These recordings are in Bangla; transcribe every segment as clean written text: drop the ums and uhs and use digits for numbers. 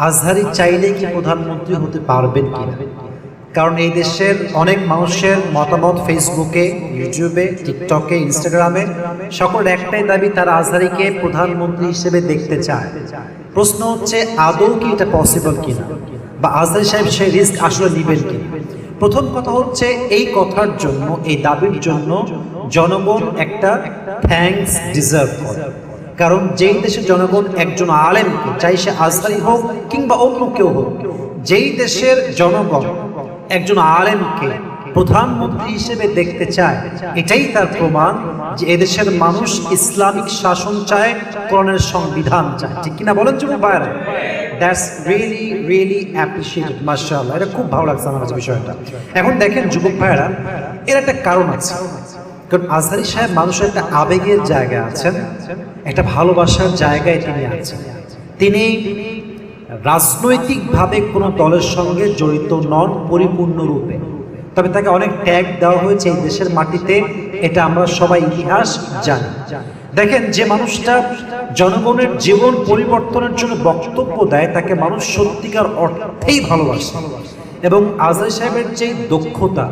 আজহারি চাইলে কি প্রধানমন্ত্রী হতে পারবেন কিনা? কারণ এই দেশের অনেক মানুষের মতামত ফেসবুকে, ইউটিউবে, টিকটকে, ইনস্টাগ্রামে সকল একটাই দাবি, তারা আজহারিকে প্রধানমন্ত্রী হিসেবে দেখতে চায়। প্রশ্ন হচ্ছে আদৌ কি এটা পসিবল কিনা, বা আজহারি সাহেব সেই রিস্ক আসলে নেবেন কিনা? প্রথম কথা হচ্ছে এই কথার জন্য, এই দাবির জন্য জনগণ একটা থ্যাঙ্কস ডিজার্ভ করে। কারণ যেই দেশের জনগণ একজন আলেমকে, চাই সে আজহারি হোক কিংবা অন্য কেউ হোক, যেই দেশের জনগণ একজন আলেমকে প্রধানমন্ত্রী হিসেবে দেখতে চায়, এটাই তার প্রমাণ যে এদেশের মানুষ ইসলামিক শাসন চায়, কোরআনের সংবিধান চায়। ঠিক কিনা বলেন যুবক ভাইরা? দ্যাটস রিয়েলি রিয়েলি অ্যাপ্রিশিয়েটেড, মাশাআল্লাহ। এটা খুব ভালো লাগছে আমার কাছে বিষয়টা। এখন দেখেন যুবক ভাইরা, এর একটা কারণ আছে। কারণ আজহারি সাহেব মানুষের একটা আবেগের জায়গায় আছেন, একটা ভালোবাসার জায়গায় তিনি আছেন। তিনি রাজনৈতিকভাবে কোনো দলের সঙ্গে জড়িত নন পরিপূর্ণরূপে, তবে তাকে অনেক ট্যাগ দেওয়া হয়েছে এই দেশের মাটিতে, এটা আমরা সবাই ইতিহাস জানি। দেখেন, যে মানুষটা জনগণের জীবন পরিবর্তনের জন্য বক্তব্য দেয়, তাকে মানুষ সত্যিকার অর্থেই ভালোবাসে। এবং আজহারি সাহেবের যে দক্ষতা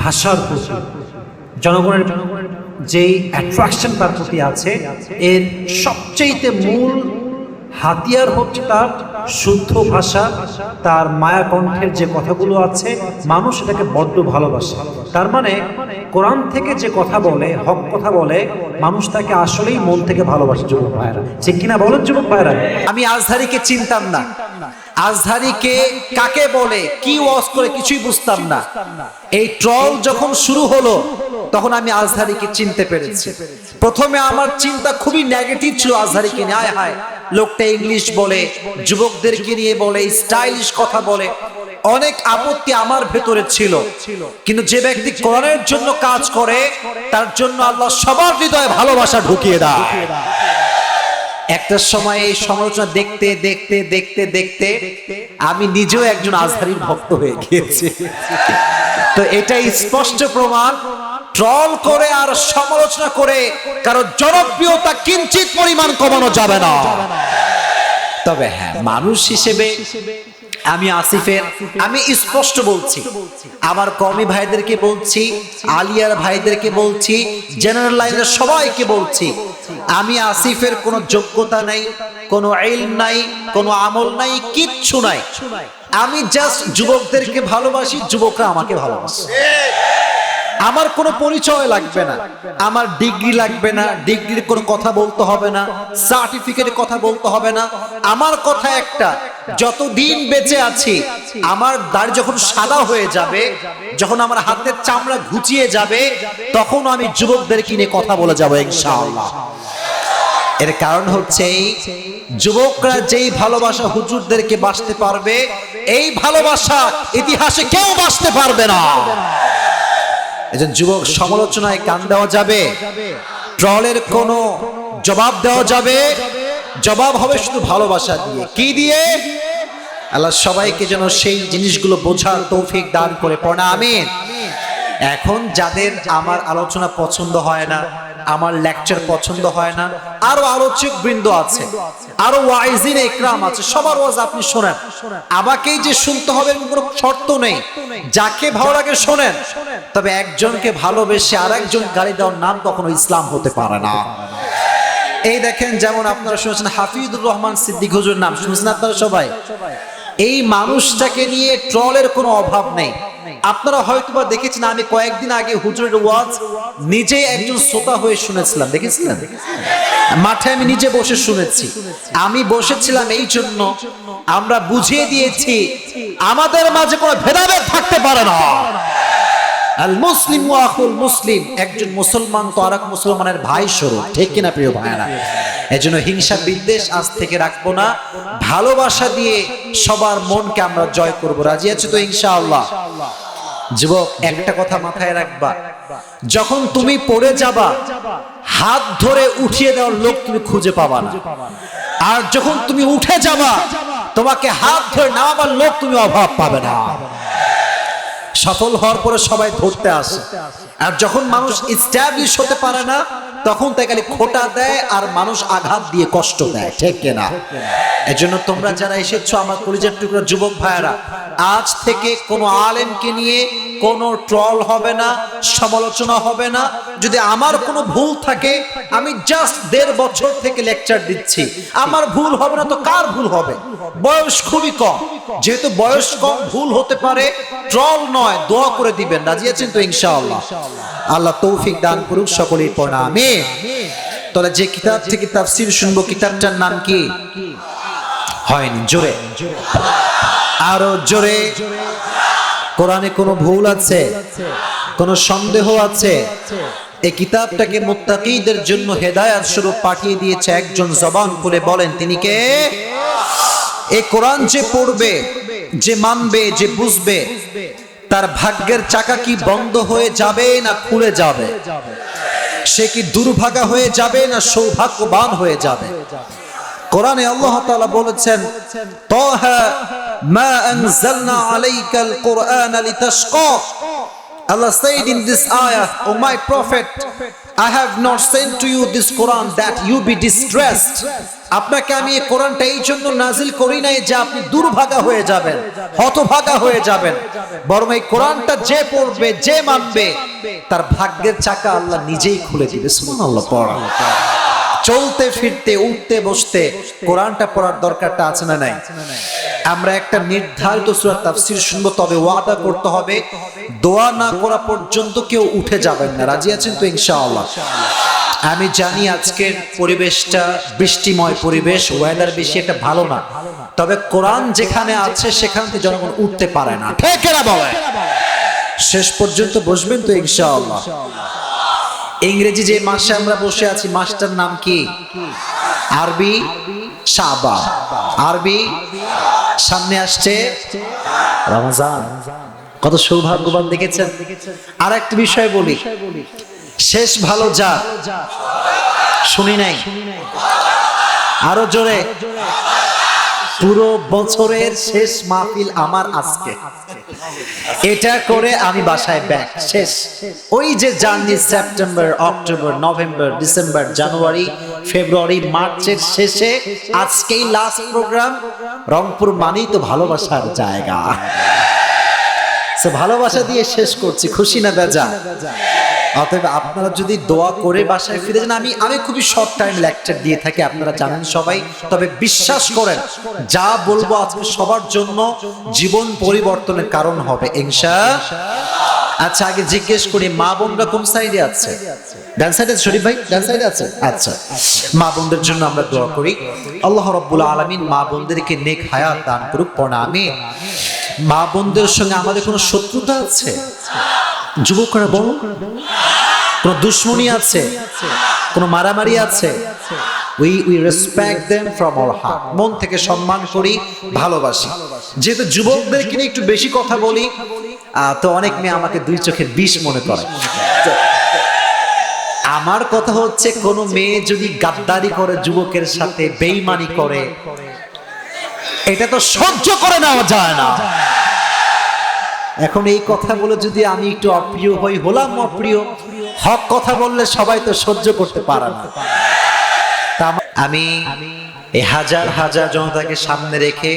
ভাষার প্রতি, জনগণের যেই অ্যাট্রাকশন তার প্রতি আছে, এর সবচেয়ে মূল হাতিয়ার হচ্ছে তার শুদ্ধ ভাষা, তার মায়া কণ্ঠের যে কথাগুলো আছে, মানুষ এটাকে বড্ড ভালোবাসে। তার মানে কোরআন থেকে যে কথা বলে, হক কথা বলে, মানুষ তাকে আসলেই মন থেকে ভালোবাসে। যুবক ভাইরা, ঠিক কিনা বলেন যুবক ভাইরা? আমি আজহারিকে চিনতাম না, আজহারিকে কাকে বলে, কি ওয়াজ করে, কিছুই বুঝতাম না। এই ট্রল যখন শুরু হলো, তখন আমি আজহারিকে চিনতে পেরেছি। প্রথমে আমার চিন্তা খুবই নেগেটিভ ছিল আজহারিকে নিয়ে। হায় হায়, লোকটা ইংলিশ বলে, যুবকদেরকে নিয়ে বলে, স্টাইলিশ কথা বলে, অনেক আপত্তি আমার ভেতরে ছিল। কিন্তু যে ব্যক্তি কোরআনের জন্য কাজ করে, তার জন্য আল্লাহ সবার হৃদয়ে ভালোবাসা ঢুকিয়ে দেয়। একটা সময় এই সমালোচনা দেখতে দেখতে দেখতে দেখতে আমি নিজেও একজন আজহারির ভক্ত হয়ে গিয়েছি। তো এটাই স্পষ্ট প্রমাণ, ট্রল করে আর সমালোচনা করে কারো জনপ্রিয়তা কিঞ্চিত পরিমাণ কমানো যাবে না। তবে হ্যাঁ, মানুষ হিসেবে আমি আসিফের, আমি স্পষ্ট বলছি, আমার কওমি ভাইদেরকে বলছি, আলিয়ার ভাইদেরকে বলছি, জেনারেল লাইনের সবাইকে বলছি, আমি আসিফের কোনো যোগ্যতা নাই, কোনো ইলম নাই, কোনো আমল নাই, কিচ্ছু নাই। আমি জাস্ট যুবকদেরকে ভালোবাসি, যুবকরা আমাকে ভালোবাসে। আমার কোনো পরিচয় লাগবে না, আমার ডিগ্রি লাগবে না, ডিগ্রির কোনো কথা বলতে হবে না, সার্টিফিকেটের কথা বলতে হবে না। আমার কথা একটা, যতদিন বেঁচে আছি, আমার দাড়ি যখন সাদা হয়ে যাবে, যখন আমার হাতের চামড়া ঘুচিয়ে যাবে, তখন আমি যুবকদেরকে নিয়ে কথা বলে যাবো ইনশাআল্লাহ। এর কারণ হচ্ছে এই যুবকরা যেই ভালোবাসা হুজুরদেরকে বাসতে পারবে, এই ভালোবাসা ইতিহাসে কেউ বাসতে পারবে না। এজন যুবক সমালোচনায় কান দেওয়া যাবে, ট্রলের কোনো জবাব দেওয়া যাবে, জবাব হবে শুধু ভালোবাসা দিয়ে। কি দিয়ে? আল্লাহ সবাইকে যেন সেই জিনিসগুলো বোঝার তৌফিক দান করে, পড়া আমিন। এখন যাদের আমার আলোচনা পছন্দ হয় না, আমার লেকচার পছন্দ হয় না, আরো আলোচক বৃন্দ আছে, আরো ওয়াইজিন ইকরাম আছে, সবার ওয়াজ আপনি শোনেন। আমাকেই যে শুনতে হবে কোনো শর্ত নেই, যাকে ভালো লাগে শোনেন। তবে একজনকে ভালোবেসে আর একজন গালি দেওয়ার নাম কখনো ইসলাম হতে পারে না। এই দেখেন, যেমন আপনারা শুনেছেন হাফিজুর রহমান সিদ্দিক হুজুর, নাম শুনেছেন আপনারা সবাই। এই মানুষটাকে নিয়ে ট্রলের কোনো অভাব নেই। আপনারা হয়তোবা দেখেছেন, আমি কয়েকদিন আগে হুজুরের ওয়াজ নিজে একজন শ্রোতা হয়ে শুনেছিলাম, দেখেছিলেন? মাঠে আমি নিজে বসে শুনেছি। আমি বসেছিলাম এই জন্য, আমরা বুঝিয়ে দিয়েছি আমাদের মাঝে কোনো ভেদাভেদ থাকতে পারে না। আল মুসলিম ওয়া আখুল মুসলিম, একজন মুসলমান তো আরেক মুসলমানের ভাই স্বরূপ, ঠিক কিনা প্রিয় ভাইরা? এজন্য হিংসা বিদ্বেষ আজ থেকে রাখবো না, ভালোবাসা দিয়ে সবার মনকে আমরা জয় করব। রাজি আছো তো ইনশাআল্লাহ? যুবক, একটা কথা মাথায় রাখবা, যখন তুমি পড়ে যাবা, হাত ধরে উঠিয়ে দেওয়ার লোক তুমি খুঁজে পাবা না। আর যখন তুমি উঠে যাবা, তোমাকে হাত ধরে নামাবার লোক তুমি অভাব পাবে না। সফল হওয়ার পরে সবাই ধরতে আসে, আর যখন মানুষ এস্টাবলিশ হতে পারে না তখন তাই খালি খোঁটা দেয় আর মানুষ আঘাত দিয়ে কষ্ট দেয়, ঠিক কিনা? এজন্য তোমরা যারা এসেছো আমার কলিজার টুকরা যুবক ভাইয়েরা, আজ থেকে কোনো আলেমকে নিয়ে কোনো ট্রল হবে না, সমালোচনা হবে না। যদি আমার কোনো ভুল থাকে, আমি জাস্ট 1.5 বছর থেকে লেকচার দিচ্ছি, আমার ভুল হবে না তো কার ভুল হবে? বয়স খুবই কম, যেহেতু বয়স কম ভুল হতে পারে, ট্রল নয়, দোয়া করে দিবেন। রাজি আছেন তো ইনশাআল্লাহ? আল্লাহ তৌফিক দান করুক, সকলেই পড়া আমিন। তাহলে যে কিতাব থেকে তাফসীর শুনবো, কিতাবটার নাম কি? হয়নি, জোরে, আরো জোরে। কোরআনে কোনো ভুল আছে? কোনো সন্দেহ আছে? এই কিতাবটাকে মুত্তাকীদের জন্য হেদায়েত স্বরূপ পাঠিয়ে দিয়েছে একজন। জবান খুলে বলেন তিনি কে? এই কোরআন যে পড়বে, যে মানবে, যে বুঝবে, তার ভাগ্যের চাকা কি বন্ধ হয়ে যাবে না খুলে যাবে? সে কি দুর্ভাগা হয়ে যাবে না সৌভাগ্যবান হয়ে যাবে? কোরআনে আল্লাহ তাআলা বলেছেন, তাহা মা আনজালনা আলাইকাল কুরআনা লিতাশকা। Allah said in this ayah, O my prophet, I have not sent to you this Quran that you be distressed. আপনাকে আমি এই কোরআনটা এই জন্য নাজিল করি নাই যে আপনি দুর্ভাগা হয়ে যাবেন, হতভাগা হয়ে যাবেন, বরং এই কোরআনটা যে পড়বে, যে মানবে, তার ভাগ্যের চাকা আল্লাহ নিজেই খুলে দিবে। সুবহানাল্লাহ। পড়া, চলতে ফিরতে, উঠতে বসতে কোরআনটা পড়ার দরকারটা আছে না নাই? আমরা একটা নির্ধারিত সূরা তাফসীর শুনবো, তবে ওয়াদা করতে হবে দোয়া না করা পর্যন্ত কেউ উঠে যাবেন না। রাজি আছেন তো ইনশাআল্লাহ? আমি জানি আজকের পরিবেশটা বৃষ্টিময় পরিবেশ, ওয়েদার বেশি একটা ভালো না, তবে কোরআন যেখানে আছে সেখান থেকে জনগণ উঠতে পারে না, ঠিক না বলে? শেষ পর্যন্ত বসবেন তো ইনশাআল্লাহ? ইংরেজি যে মাসে আমরা বসে আছি, মাসটার নাম কি? আরবি শাবান। আরবি সামনে আসছে রমজান। কত সৌভাগ্যবান দেখেছেন? আর একটা বিষয় বলি, শেষ ভালো যা, শুনি নাই, আরো জোরে। পুরো বছরের শেষ মাহফিল আমার আজকে, এটা করে আমি বাসায় ব্যাক, শেষ। ওই যে journey September, October, November, December, January, February, মার্চের শেষে আজকেই লাস্ট প্রোগ্রাম। রংপুর মানেই তো ভালোবাসার জায়গা, ভালোবাসা দিয়ে শেষ করছি, খুশি না বেজা? অতএব আপনারা যদি দোয়া করে বাসায় ফিরে যান, আমি খুবই শর্ট টাইম লেকচার দিয়ে থাকি, আপনারা জানেন সবাই। তবে বিশ্বাস করেন, যা বলবো আজকে সবার জন্য জীবন পরিবর্তনের কারণ হবে ইনশাআল্লাহ। আচ্ছা, আগে জিজ্ঞেস করি, মা বোনরা কোন সাইডে আছে? ডান সাইডে আছে শরীফ ভাই? ডান সাইডে আছে? আচ্ছা, মা বোনদের জন্য আমরা দোয়া করি, আল্লাহ রাব্বুল আলামিন মা বোনদেরকে নেক হায়াত দান করুক, পড়া আমিন। মা বোনদের সঙ্গে আমাদের কোনো শত্রুতা আছে? যুবকরা বলো, কোন দুশ্মনী আছে? কোন মারামারি আছে? we respect them from our heart, মন থেকে সম্মান করি, ভালোবাসি। যেহেতু যুবকদেরকে নিয়ে একটু বেশি কথা বলি, তো অনেক মেয়ে আমাকে দুই চোখের বিষ মনে করে। আমার কথা হচ্ছে, কোন মেয়ে যদি গাদ্দারি করে, যুবকের সাথে বেঈমানি করে, এটা তো সহ্য করে নেওয়া যায় না। এখন এই কথা বলে যদি আমি একটু অপ্রিয় হই, হলাম অপ্রিয়। হক কথা বললে সবাই তো সহ্য করতে পারে না। আমি এই হাজার হাজার জনতাকে সামনে রেখে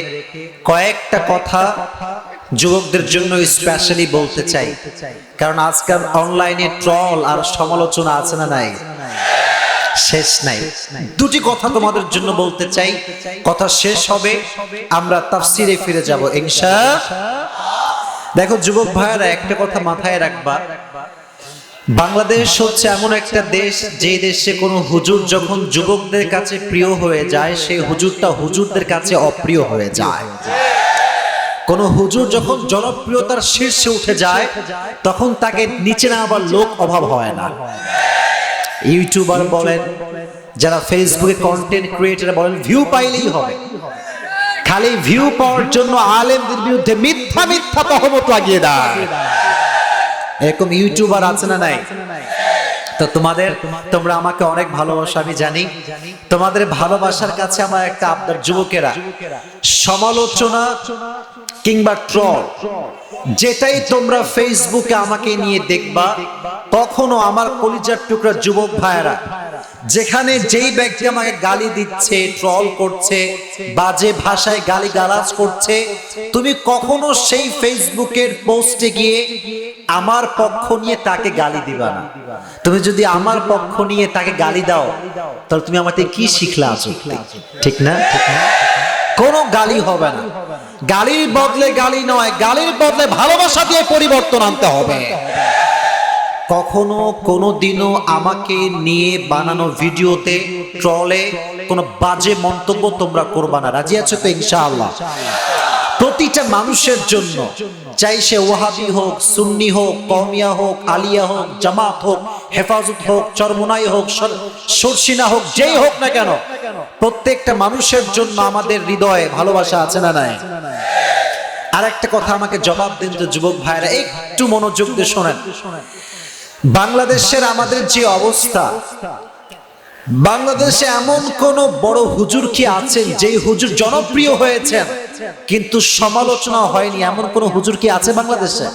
কয়েকটা কথা যুবকদের জন্য স্পেশালি বলতে চাই, কারণ আজকাল অনলাইনে ট্রল আর সমালোচনা আছে না নাই? শেষ নাই। দুটি কথা তোমাদের জন্য বলতে চাই, কথা শেষ হবে, আমরা তাফসিরে ফিরে যাব ইনশাআল্লাহ। দেখো যুবক ভাইয়েরা, একটা কথা মাথায় রাখবা, বাংলাদেশ হচ্ছে এমন একটা দেশ, যে দেশে কোনো হুজুর যখন যুবকদের কাছে প্রিয় হয়ে যায়, সেই হুজুরটা হুজুরদের কাছে অপ্রিয় হয়ে যায়। কোন হুজুর যখন জনপ্রিয়তার শীর্ষে উঠে যায়, তখন তাকে নিচে নামাবার লোক অভাব হয় না। ইউটিউবার বলেন, যারা ফেসবুকে কন্টেন্ট ক্রিয়েটর বলেন, ভিউ পাইলেই হবে। খালি ভিউ পাওয়ার জন্য আলেমদের বিরুদ্ধে মিথ্যা মিথ্যা তহমত লাগিয়ে দেয়। এরকম ইউটিউবার আছে না নাই? তো তোমরা আমাকে অনেক ভালোবাসো, আমি জানি। তোমাদের ভালোবাসার কাছে আমার একটা আবদার, যুবকেরা, সমালোচনা কিংবা ট্রল যেটাই তোমরা ফেসবুকে আমাকে নিয়ে দেখবা, কখনো আমার কলিজার টুকরা যুবক ভাইয়েরা, যেখানে যেই ব্যক্তি আমাকে গালি দিচ্ছে, ট্রল করছে, বাজে ভাষায় গালি গালাজ করছে, তুমি কখনো সেই ফেসবুকের পোস্টে গিয়ে আমার পক্ষ নিয়ে তাকে গালি দিবা না। তুমি যদি আমার পক্ষ নিয়ে তাকে গালি দাও, তাহলে তুমি আমার থেকে কি শিখলা আছো? ঠিক না? কোনো গালি হবে না। গালির বদলে গালি নয়, গালির বদলে ভালোবাসা দিয়ে পরিবর্তন আনতে হবে। কখনো কোনো দিনও আমাকে নিয়ে বানানো ভিডিওতে, ট্রলে কোনো বাজে মন্তব্য তোমরা করবা না। রাজি আছো তো ইনশাআল্লাহ? প্রতিটা মানুষের জন্য, চাই সে ওয়াহাবি হোক, সুন্নি হোক, কওমিয়া হোক, আলিয়া হোক, জামাত হোক, হেফাজত হোক, চরমোনাই হোক, সরসিনা হোক, যেই হোক না কেন, প্রত্যেকটা মানুষের জন্য আমাদের হৃদয়ে ভালোবাসা আছে না নাই? আর একটা কথা আমাকে জবাব দিন তো যুবক ভাইরা, একটু মনোযোগ দিয়ে শোনেন। বাংলাদেশের আমাদের যে অবস্থা, বাংলাদেশে এমন কোন বড় হুজুর কি আছেন যে হুজুর জনপ্রিয় হয়েছেন কিন্তু সমালোচনা হয়নি? এমন কোন হুজুর কি আছে বাংলাদেশে?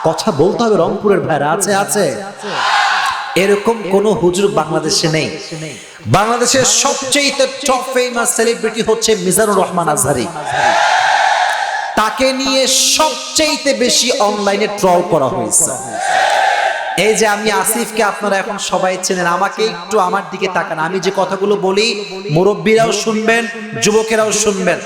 কথা বলতে হবে রংপুরের ভাইরা, আছে? আছে? এরকম কোন হুজুর বাংলাদেশে নেই। বাংলাদেশের সবচেয়ে টপ ফেমাস সেলিব্রিটি হচ্ছে মিজানুর রহমান আজহারী। তাকে নিয়ে সবচেয়ে বেশি অনলাইনে ট্রল করা হয়েছে। এই যে আমি আসিফকে আপনারা এখন সবাই চেনেন, আমাকে একটু আমার দিকে তাকান। আমি যে কথাগুলো বলি মুরব্বীরাও শুনবেন, যুবকেরাও শুনবেন।